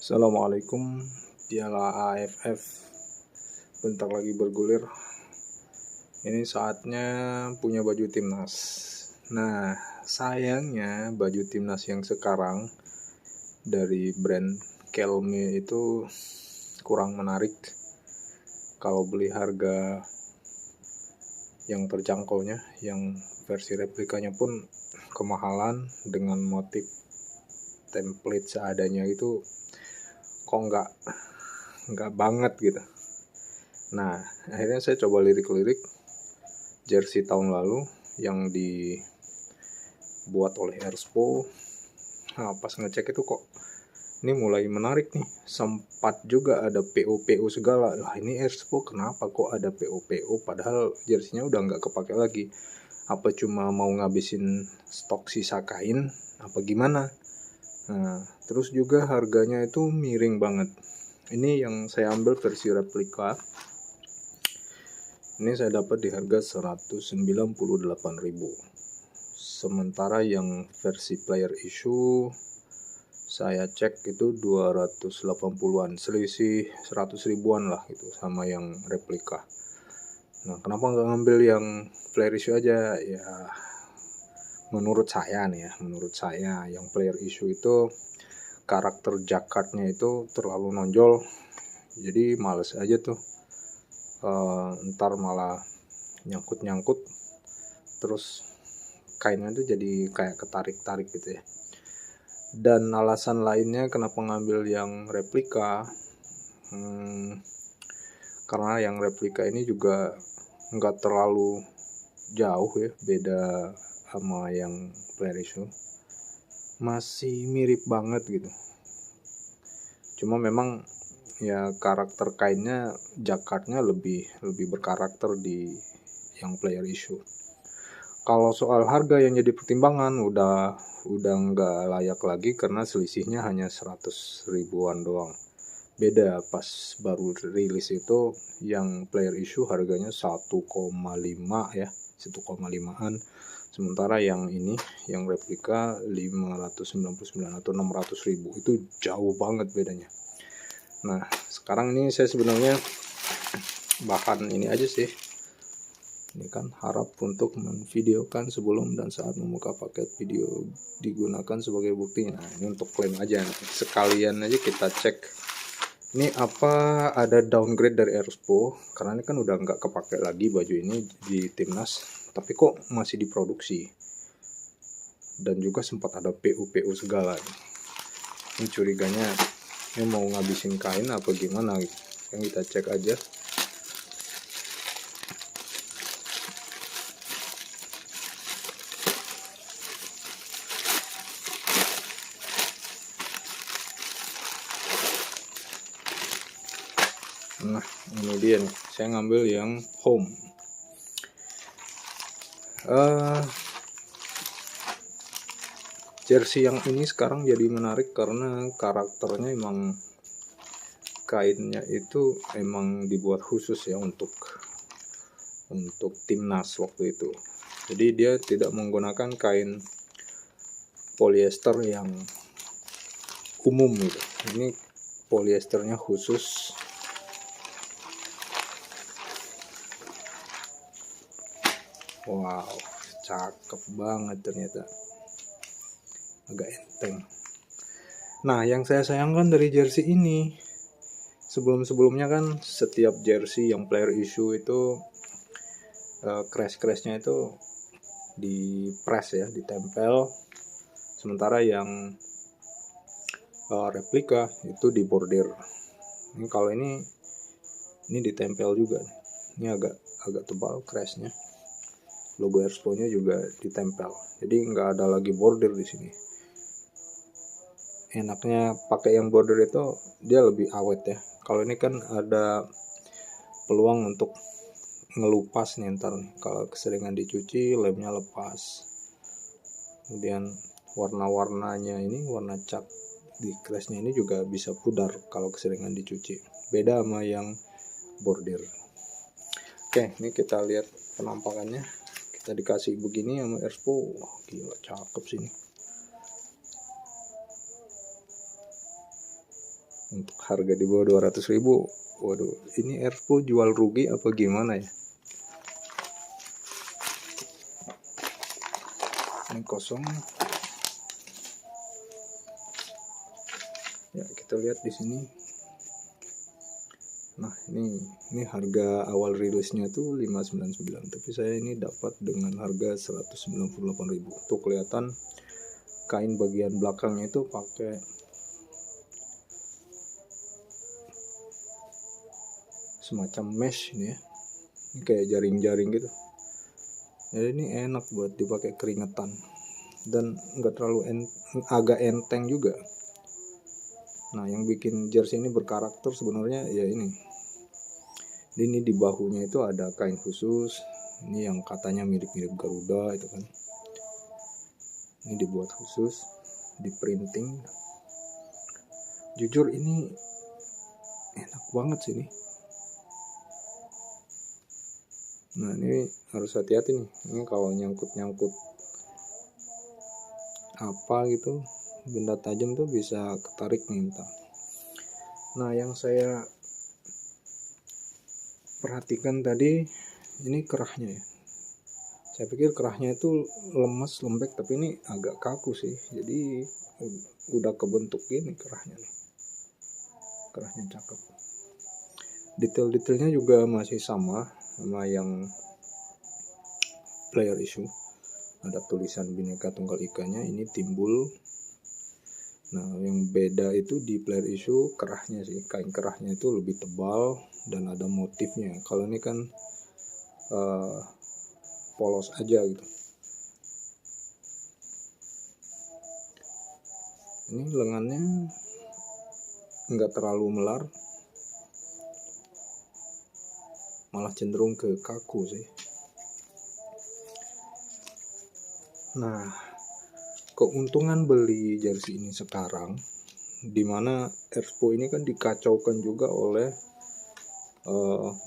Assalamualaikum. Piala AFF bentar lagi bergulir. Ini saatnya punya baju timnas. Nah, sayangnya baju timnas yang sekarang dari brand Kelme itu kurang menarik. Kalau beli harga yang terjangkaunya, yang versi replikanya pun kemahalan dengan motif template seadanya itu kok nggak banget gitu. Nah, akhirnya saya coba lirik-lirik jersey tahun lalu yang dibuat oleh Erspo. Nah, pas ngecek itu kok ini mulai menarik nih. Sempat juga ada PO segala. Lah, ini Erspo kenapa kok ada PO padahal jersey-nya udah nggak kepake lagi. Apa cuma mau ngabisin stok sisa kain apa gimana? Nah, terus juga harganya itu miring banget. Ini yang saya ambil versi replika. Ini saya dapat di harga 198.000. Sementara yang versi player issue saya cek itu 280-an, selisih 100 ribuan lah gitu sama yang replika. Nah, kenapa nggak ngambil yang player issue aja? Ya, menurut saya yang player issue itu karakter jaketnya itu terlalu nonjol, jadi males aja tuh. Ntar malah nyangkut terus kainnya tuh jadi kayak ketarik-tarik gitu ya. Dan alasan lainnya kenapa ngambil yang replika, karena yang replika ini juga nggak terlalu jauh ya beda sama yang player issue, masih mirip banget gitu. Cuma memang ya karakter kainnya, jaketnya lebih berkarakter di yang player issue. Kalau soal harga yang jadi pertimbangan udah nggak layak lagi karena selisihnya hanya 100 ribuan doang. Beda pas baru rilis itu yang player issue harganya 1,5 ya, 1,5an. Sementara yang ini, yang replika 599 atau 600 ribu, itu jauh banget bedanya. Nah, sekarang ini saya sebenarnya bahan ini aja sih. Ini kan harap untuk memvideokan sebelum dan saat membuka paket video digunakan sebagai bukti. Nah, ini untuk klaim aja. Sekalian aja kita cek. Ini apa ada downgrade dari Erspo? Karena ini kan udah nggak kepake lagi baju ini di timnas. Tapi kok masih diproduksi. Dan juga sempat ada PO segala. Ini curiganya ini mau ngabisin kain apa gimana gitu. Yang kita cek aja. Nah, ini dia nih. Saya ngambil yang home. Jersey yang ini sekarang jadi menarik karena karakternya emang kainnya itu emang dibuat khusus ya untuk timnas waktu itu. Jadi dia tidak menggunakan kain polyester yang umum gitu. Ini polyesternya khusus. Wow, cakep banget ternyata. Agak enteng. Nah, yang saya sayangkan dari jersey ini, sebelumnya kan setiap jersey yang player issue itu crash-crashnya itu di press ya, ditempel. Sementara yang replika itu di bordir. Ini kalau ini ditempel juga. Ini agak tebal crashnya. Logo Erspo-nya juga ditempel. Jadi nggak ada lagi bordir di sini. Enaknya pakai yang border itu dia lebih awet ya. Kalau ini kan ada peluang untuk ngelupas nih ntar nih. Kalau keseringan dicuci lemnya lepas. Kemudian warna-warnanya ini, warna cat di crashnya ini juga bisa pudar kalau keseringan dicuci. Beda sama yang bordir. Oke, ini kita lihat penampakannya. Kita dikasih begini sama Erspo. Wah, gila cakep sih ini. Untuk harga di bawah 200.000, waduh, ini Expo jual rugi apa gimana ya? Ini kosong. Ya, kita lihat di sini. Nah, ini harga awal rilisnya tuh 599, tapi saya ini dapat dengan harga 198.000. Tuh kelihatan kain bagian belakangnya itu pakai semacam mesh ini ya. Ini kayak jaring-jaring gitu. Jadi ini enak buat dipakai keringetan dan nggak terlalu agak enteng juga. Nah, yang bikin jersey ini berkarakter sebenarnya ya ini di bahunya itu ada kain khusus. Ini yang katanya mirip-mirip Garuda itu kan. Ini dibuat khusus, di printing. Jujur ini enak banget sih ini. Nah, ini harus hati-hati nih. Ini kalau nyangkut-nyangkut apa gitu, benda tajam tuh bisa ketarik nih ntar. Nah, yang saya perhatikan tadi ini kerahnya ya. Saya pikir kerahnya itu lemes, lembek, tapi ini agak kaku sih. Jadi udah kebentuk gini kerahnya nih. Kerahnya cakep. Detail-detailnya juga masih sama yang player issue. Ada tulisan Bhinneka Tunggal Ika-nya, ini timbul. Nah, yang beda itu di player issue kerahnya sih. Kain kerahnya itu lebih tebal dan ada motifnya. Kalau ini kan polos aja gitu. Ini lengannya nggak terlalu melar, malah cenderung ke kaku sih. Nah, keuntungan beli jersey ini sekarang, dimana Expo ini kan dikacaukan juga oleh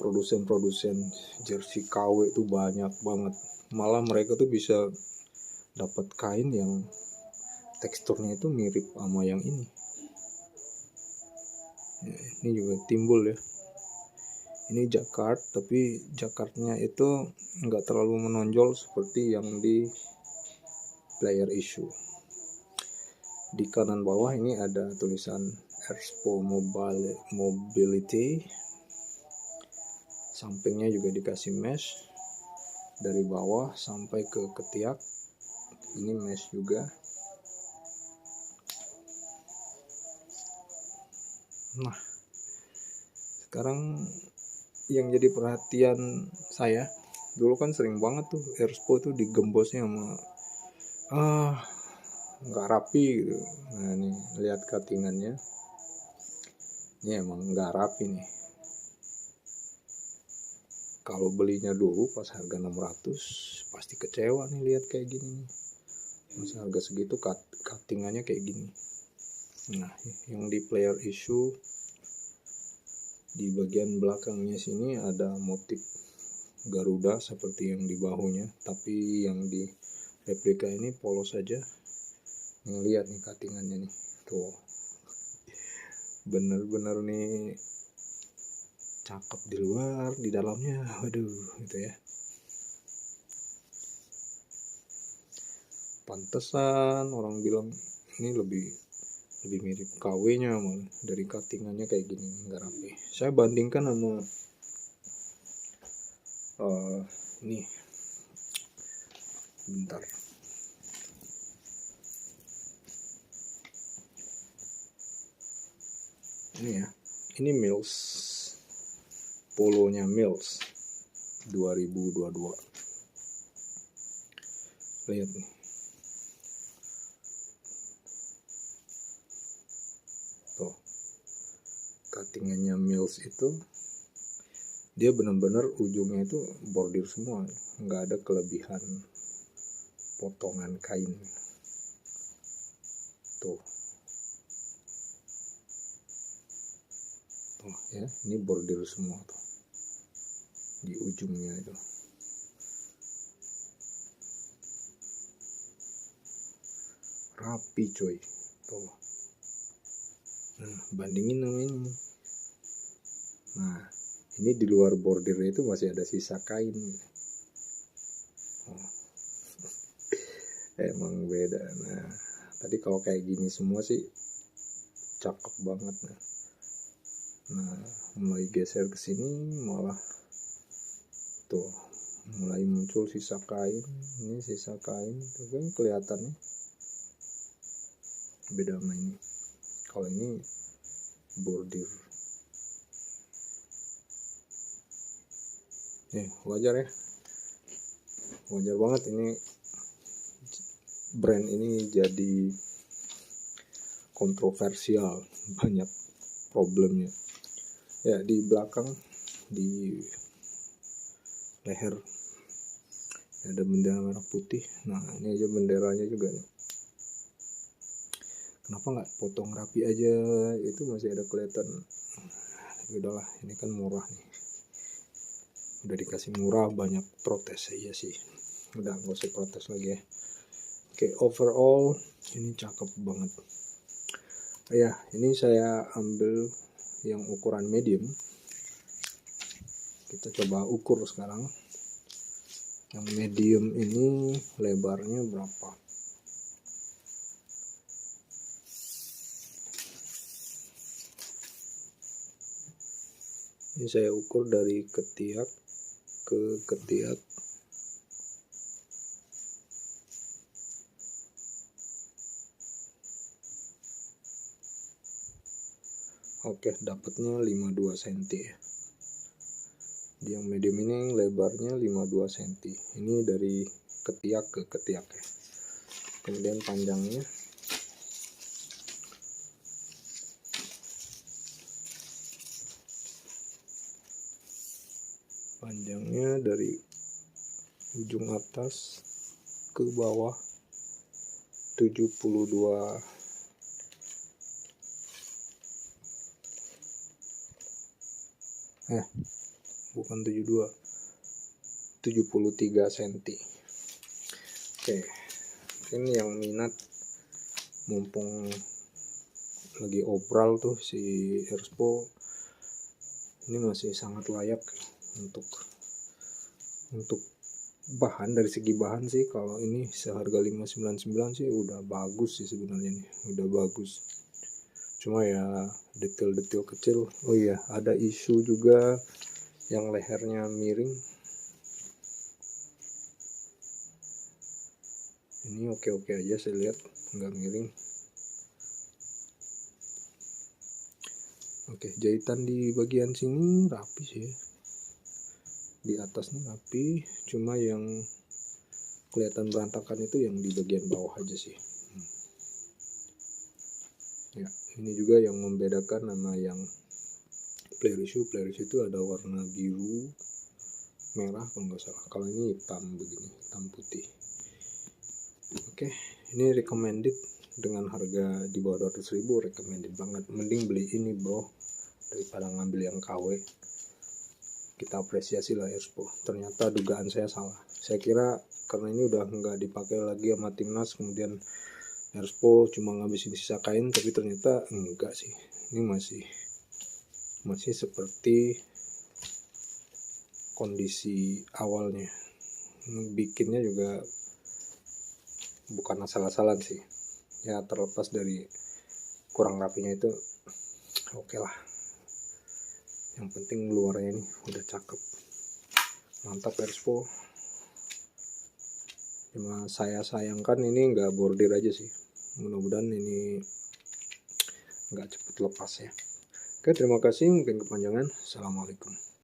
produsen-produsen jersey KW itu banyak banget. Malah mereka tuh bisa dapat kain yang teksturnya itu mirip sama yang ini. Ya, ini juga timbul ya. Ini jacquard, tapi jacquardnya itu nggak terlalu menonjol seperti yang di player issue. Di kanan bawah ini ada tulisan Expo Mobility. Sampingnya juga dikasih mesh dari bawah sampai ke ketiak. Ini mesh juga. Nah, sekarang yang jadi perhatian saya, dulu kan sering banget tuh Expo tuh digembosnya sama nggak rapi gitu. Nah, ini lihat cuttingannya, ini emang nggak rapi nih. Kalau belinya dulu pas harga 600 pasti kecewa nih lihat kayak gini. Mas harga segitu cuttingannya kayak gini. Nah, yang di player issue di bagian belakangnya sini ada motif Garuda seperti yang di bahunya, tapi yang di replika ini polos saja. Lihat nih cuttingannya nih, tuh bener-bener nih cakep di luar, di dalamnya waduh gitu ya. Pantesan orang bilang ini lebih mirip KW-nya malah, dari cuttingannya kayak gini, nggak rapi. Saya bandingkan sama ini, bentar. Ini ya, ini Mills, polonya Mills 2022. Lihat nih. Tuh. Cuttingannya Mills itu dia benar-benar ujungnya itu bordir semua, nggak ada kelebihan potongan kain. Tuh ya, ini bordir semua tuh di ujungnya itu. Rapi coy, tuh Nah, bandingin sama ini. Nah, ini di luar bordirnya itu masih ada sisa kain. Oh. Emang beda. Nah, tadi kalau kayak gini semua sih cakep banget. Nah, mulai geser ke sini malah tuh mulai muncul sisa kain. Ini sisa kain, tuh kan kelihatannya beda sama ini. Kalau ini bordir. Wajar ya. Wajar banget ini brand ini jadi kontroversial, banyak problemnya. Ya, di belakang di leher ada bendera merah putih. Nah, ini aja benderanya juga nih. Kenapa nggak potong rapi aja, itu masih ada kelihatan. Tapi udahlah, ini kan murah nih, udah dikasih murah, banyak protes aja sih. Udah nggak usah protes lagi ya. Oke, overall ini cakep banget ya. Ini saya ambil yang ukuran medium. Kita coba ukur sekarang. Yang medium ini lebarnya berapa? Ini saya ukur dari ketiak ke ketiak. Oke, dapatnya 52 cm ya. Yang medium ini lebarnya 52 cm. Ini dari ketiak ke ketiak ya. Kemudian panjangnya dari ujung atas ke bawah 72 bukan 72, 73 cm. Oke, mungkin yang minat, mumpung lagi obral tuh si Erspo, ini masih sangat layak untuk bahan. Dari segi bahan sih, kalau ini seharga 599 sih udah bagus sih sebenarnya nih, udah bagus. Cuma ya detail-detail kecil. Oh iya, ada isu juga yang lehernya miring. Ini oke-oke aja saya lihat, nggak miring. Oke, jahitan di bagian sini rapi sih ya. Di atasnya rapi, cuma yang kelihatan berantakan itu yang di bagian bawah aja sih. Ya, ini juga yang membedakan sama yang Plairissue. Plairissue itu ada warna biru, merah kalau nggak salah. Kalau ini hitam begini, hitam putih. Oke, ini recommended dengan harga di bawah 200.000, recommended banget. Mending beli ini bro daripada ngambil yang KW. Kita apresiasi lah Erspo. Ternyata dugaan saya salah. Saya kira karena ini udah nggak dipakai lagi sama timnas, kemudian Erspo cuma ngabisin sisa kain, tapi ternyata enggak sih. Ini masih seperti kondisi awalnya. Bikinnya juga bukan asal-asalan sih. Ya, terlepas dari kurang rapinya itu, oke lah. Yang penting luarnya ini udah cakep. Mantap Erspo. Cuma saya sayangkan ini nggak bordir aja sih. Mudah-mudahan ini nggak cepet lepas ya. Oke, terima kasih, mungkin kepanjangan. Assalamualaikum.